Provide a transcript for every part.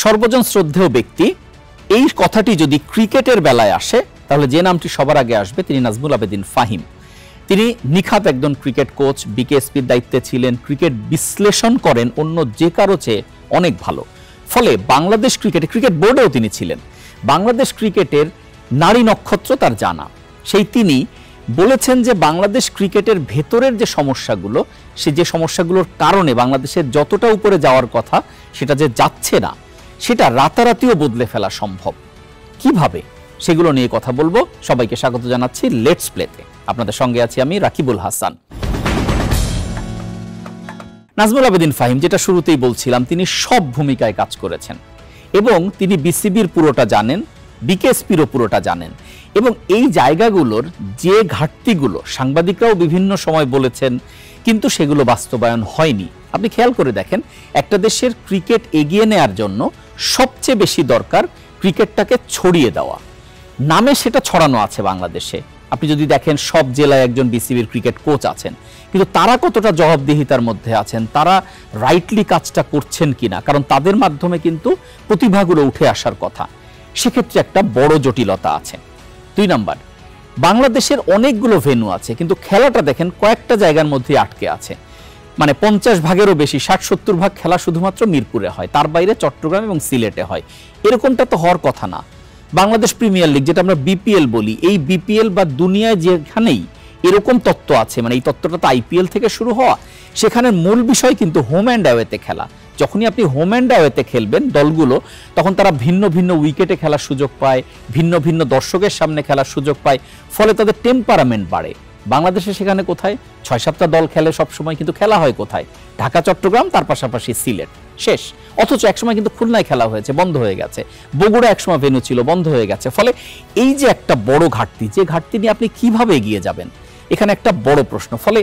সর্বজন শ্রদ্ধেয় ব্যক্তি, এই কথাটি যদি ক্রিকেটের বেলায় আসে তাহলে যে নামটি সবার আগে আসবে তিনি নাজমুল আবেদিন ফাহিম। তিনি নিখাত একজন ক্রিকেট কোচ, বিকেএসপির দায়িত্বে ছিলেন, ক্রিকেট বিশ্লেষণ করেন অন্য যে কারো চেয়ে অনেক ভালো। ফলে বাংলাদেশ ক্রিকেট বোর্ডেও তিনি ছিলেন। বাংলাদেশ ক্রিকেটের নারী নক্ষত্র তার জানা। সেই তিনি বলেছেন যে বাংলাদেশ ক্রিকেটের ভেতরের যে সমস্যাগুলো, যে সমস্যাগুলোর কারণে বাংলাদেশের যতটা উপরে যাওয়ার কথা সেটা যে যাচ্ছে না, সেটা রাতারাতিও বদলে ফেলা সম্ভব। কিভাবে, সেগুলো নিয়ে কথা বলবো। সবাইকে স্বাগত জানাচ্ছি লেটস প্লেতে। আপনাদের সঙ্গে আছি আমি রাকিবুল হাসান। নাজমুল আবেদিন ফাহিম, যেটা শুরুতেই বলছিলাম, তিনি সব ভূমিকায় কাজ করেছেন এবং তিনি বিসিবির পুরোটা জানেন, বিকেএসপিরও পুরোটা জানেন। এবং এই জায়গাগুলোর যে ঘাটতিগুলো সাংবাদিকরাও বিভিন্ন সময় বলেছেন, কিন্তু সেগুলো বাস্তবায়ন হয়নি। আপনি খেয়াল করে দেখেন, একটা দেশের ক্রিকেট এগিয়ে নেয়ার জন্য সবচেয়ে বেশি দরকার ক্রিকেটটাকে ছড়িয়ে দেওয়া। নামে সেটা ছড়ানো আছে বাংলাদেশে। আপনি যদি দেখেন সব জেলায় একজন বিসিবির ক্রিকেট কোচ আছেন, কিন্তু তারা কতটা জবাবদিহিতার মধ্যে আছেন, তারা রাইটলি কাজটা করছেন কিনা, কারণ তাদের মাধ্যমে কিন্তু প্রতিভাগুলো উঠে আসার কথা। সেক্ষেত্রে একটা বড় জটিলতা আছে। 2 নাম্বার, বাংলাদেশের অনেকগুলো ভেন্যু আছে, কিন্তু খেলাটা দেখেন কয়েকটা জায়গার মধ্যে আটকে আছে। মানে 50 ভাগেরও বেশি, 60-70 ভাগ খেলা শুধুমাত্র মিরপুরে হয়, তার বাইরে চট্টগ্রাম এবং সিলেটে হয়। এরকমটা তো হওয়ার কথা না। বাংলাদেশ প্রিমিয়ার লিগ, যেটা আমরা বিপিএল বলি, এই বিপিএল বা দুনিয়ায় যেখানেই এরকম তত্ত্ব আছে, মানে এই তত্ত্বটা তো আইপিএল থেকে শুরু হওয়া, সেখানে মূল বিষয় কিন্তু হোম অ্যান্ড অ্যাওয়েতে খেলা। যখনই আপনি হোম অ্যান্ড অ্যাওয়েতে খেলবেন দলগুলো, তখন তারা ভিন্ন ভিন্ন উইকেটে খেলার সুযোগ পায়, ভিন্ন ভিন্ন দর্শকের সামনে খেলার সুযোগ পায়, ফলে তাদের টেম্পারামেন্ট বাড়ে। বাংলাদেশে সেখানে কোথায় 6-7টা দল খেলে সবসময়, কিন্তু খেলা হয় কোথায়? ঢাকা, চট্টগ্রাম, তার পাশাপাশি সিলেট, শেষ। অথচ একসময় কিন্তু খুলনায় খেলা হয়েছে, বন্ধ হয়ে গেছে। বগুড়া একসময় ভেন্যু ছিল, বন্ধ হয়ে গেছে। ফলে এই যে একটা বড় ঘাটতি, যে ঘাটতি নিয়ে আপনি কিভাবে এগিয়ে যাবেন, এখানে একটা বড় প্রশ্ন। ফলে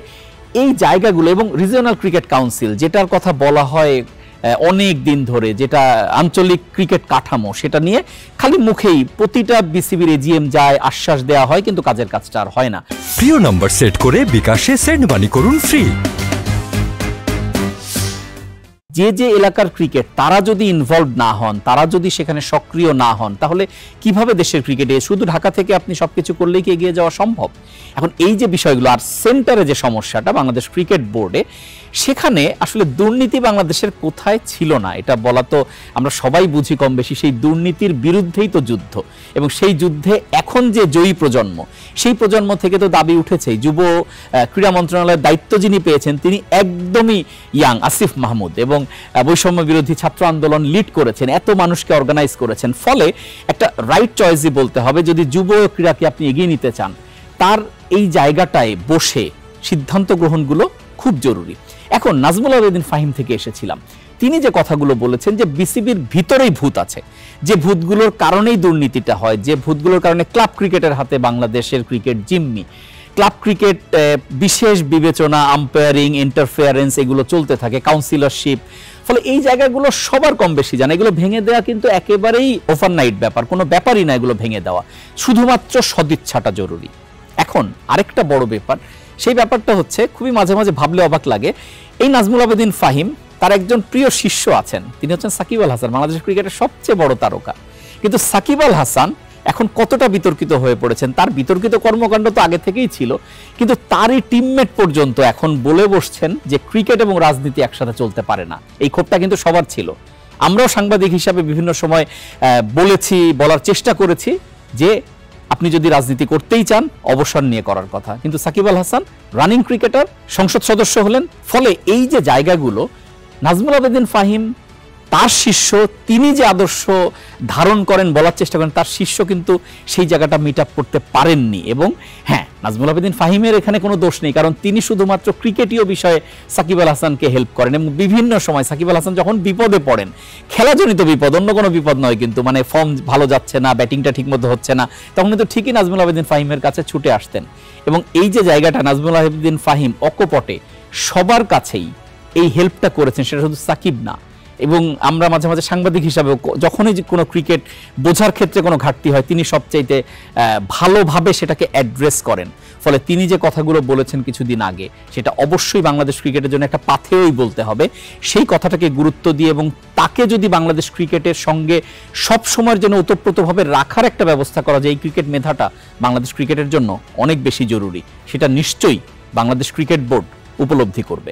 এই জায়গাগুলো এবং রিজিওনাল ক্রিকেট কাউন্সিল, যেটার কথা বলা হয় অনেক দিন ধরে, যেটা আঞ্চলিক ক্রিকেট কাঠামো, সেটা নিয়ে খালি মুখেই প্রতিটা বিসিবির এজিএম যায়, আশ্বাস দেওয়া হয়, কিন্তু কাজের কাজটা আর হয় না। প্রিয় নাম্বার সেট করে বিকাশে সেন্ড মানি করুন ফ্রি। যে যে এলাকার ক্রিকেট, তারা যদি ইনভলভ না হন, তারা যদি সেখানে সক্রিয় না হন, তাহলে কিভাবে দেশের ক্রিকেটে শুধু ঢাকা থেকে আপনি সবকিছু করলেই কি এগিয়ে যাওয়া সম্ভব? এখন এই যে বিষয়গুলো, আর সেন্টারে যে সমস্যাটা বাংলাদেশ ক্রিকেট বোর্ডে, সেখানে আসলে দুর্নীতি বাংলাদেশের কোথায় ছিল না এটা বলা তো আমরা সবাই বুঝি কম বেশি। সেই দুর্নীতির বিরুদ্ধেই তো যুদ্ধ, এবং সেই যুদ্ধে এখন যে জয়ী প্রজন্ম, সেই প্রজন্ম থেকে তো দাবি উঠেছে। যুব ক্রীড়া মন্ত্রণালয়ের দায়িত্ব যিনি পেয়েছেন, তিনি একদমই ইয়াং, আসিফ মাহমুদ, এবং বৈষম্য বিরোধী ছাত্র আন্দোলন লিড করেছেন, এত মানুষকে অর্গানাইজ করেছেন। ফলে একটা রাইট চয়েসই বলতে হবে, যদি যুব ক্রীড়াকে আপনি এগিয়ে নিতে চান, তার এই জায়গাটায় বসে সিদ্ধান্ত গ্রহণগুলো খুব জরুরি। এখন নাজমুল আবেদিন ফাহিম থেকে এসেছিলাম, তিনি যে কথাগুলো বলেছেন যে বিসিবির ভিতরেই ভূত আছে, যে ভূতগুলোর কারণেই দুর্নীতিটা হয়, যে ভূতগুলোর কারণে ক্লাব ক্রিকেটের হাতে বাংলাদেশের ক্রিকেট জিম্মি, ক্লাব ক্রিকেট বিশেষ বিবেচনা, আম্পায়ারিং, ইন্টারফেয়ারেন্স, এগুলো চলতে থাকে, কাউন্সিলরশিপ। ফলে এই জায়গাগুলো সবার কম বেশি জানা। এগুলো ভেঙে দেওয়া কিন্তু একেবারেই ওভারনাইট ব্যাপার, কোনো ব্যাপারই না এগুলো ভেঙে দেওয়া, শুধুমাত্র সদিচ্ছাটা জরুরি। এখন আরেকটা বড় ব্যাপার, সেই ব্যাপারটা হচ্ছে, খুবই মাঝে মাঝে ভাবলে অবাক লাগে, এই নাজমুল আবেদিন ফাহিম, তার একজন প্রিয় শিষ্য আছেন, তিনি হচ্ছেন সাকিব আল হাসান, বাংলাদেশ ক্রিকেটের সবচেয়ে বড় তারকা। কিন্তু সাকিব আল হাসান এখন কতটা বিতর্কিত হয়ে পড়েছেন, তার বিতর্কিত কর্মকাণ্ড তো আগে থেকেই ছিল, কিন্তু তারই টিমমেট পর্যন্ত এখন বলে বসছেন যে ক্রিকেট এবং রাজনীতি একসাথে চলতে পারে না। এই ক্ষোভটা কিন্তু সবার ছিল। আমরাও সাংবাদিক হিসাবে বিভিন্ন সময় বলেছি, বলার চেষ্টা করেছি যে আপনি যদি রাজনীতি করতেই চান, অবসর নিয়ে করার কথা। কিন্তু সাকিব আল হাসান রানিং ক্রিকেটার, সংসদ সদস্য হলেন। ফলে এই যে জায়গাগুলো, নাজমুল আবেদিন ফাহিম তার শিষ্য, তিনি যে আদর্শ ধারণ করেন, বলার চেষ্টা করেন, তার শিষ্য কিন্তু সেই জায়গাটা মিট আপ করতে পারেননি। এবং হ্যাঁ, নাজমুল আবেদিন ফাহিমের এখানে কোনো দোষ নেই, কারণ তিনি শুধুমাত্র ক্রিকেটীয় বিষয়ে সাকিব আল হাসানকে হেল্প করেন, এবং বিভিন্ন সময় সাকিব আল হাসান যখন বিপদে পড়েন, খেলাজনিত বিপদ, অন্য কোনো বিপদ নয়, কিন্তু মানে ফর্ম ভালো যাচ্ছে না, ব্যাটিংটা ঠিকমতো হচ্ছে না, তখন কিন্তু ঠিকই নাজমুল আবেদিন ফাহিমের কাছে ছুটে আসতেন। এবং এই যে জায়গাটা, নাজমুল আবেদিন ফাহিম অকপটে সবার কাছেই এই হেল্পটা করেছেন, সেটা শুধু সাকিব না, এবং আমরা মাঝে মাঝে সাংবাদিক হিসাবেও যখনই কোনো ক্রিকেট বোঝার ক্ষেত্রে কোনো ঘাটতি হয় তিনি সবচাইতে ভালোভাবে সেটাকে অ্যাড্রেস করেন। ফলে তিনি যে কথাগুলো বলেছেন কিছুদিন আগে সেটা অবশ্যই বাংলাদেশ ক্রিকেটের জন্য একটা পাথেয়ই বলতে হবে। সেই কথাটাকে গুরুত্ব দিয়ে এবং তাকে যদি বাংলাদেশ ক্রিকেটের সঙ্গে সব সময়ের জন্য ওতপ্রোতভাবে রাখার একটা ব্যবস্থা করা যায়, এই ক্রিকেট মেধাটা বাংলাদেশ ক্রিকেটের জন্য অনেক বেশি জরুরি, সেটা নিশ্চয়ই বাংলাদেশ ক্রিকেট বোর্ড উপলব্ধি করবে।